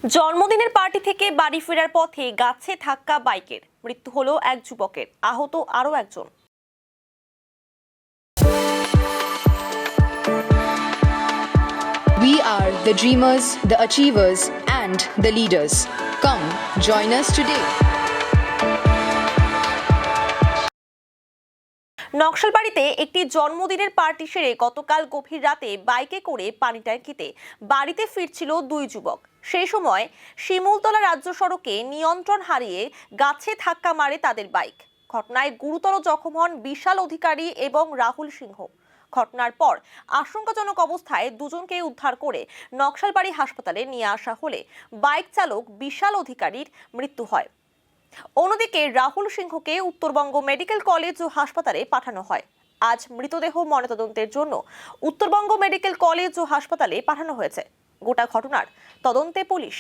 জন্মদিনের পার্টি থেকে বাড়ি ফেরার পথে গাছে ধাক্কা বাইকের মৃত্যু হলো এক যুবকের, আহত আরো একজন। We are the dreamers, the achievers, and the leaders. Come, join us today. নকশালবাড়িতে একটি জন্মদিনের পার্টি সেরে গতকাল গভীর রাতে বাইকে করে পানি ট্যাঙ্কিতে বাড়িতে ফিরছিল দুই যুবক। সেই সময় শিমুলতলা রাজ্য সড়কে নিয়ন্ত্রণ হারিয়ে গাছে ধাক্কা মারে তাদের বাইক। ঘটনায় গুরুতর জখম হন বিশাল অধিকারী এবং রাহুল সিংহ। ঘটনার পর আশঙ্কাজনক অবস্থায় দুজনকে উদ্ধার করে নকশালবাড়ি হাসপাতালে নিয়ে আসা হলে বাইক চালক বিশাল অধিকারীর মৃত্যু হয়। অন্যদিকে রাহুল সিংহকে উত্তরবঙ্গ মেডিকেল কলেজ ও হাসপাতালে পাঠানো হয়। আজ মৃতদেহ ময়নাতদন্তের জন্য উত্তরবঙ্গ মেডিকেল কলেজ ও হাসপাতালে পাঠানো হয়েছে। গোটা ঘটনার তদন্তে পুলিশ।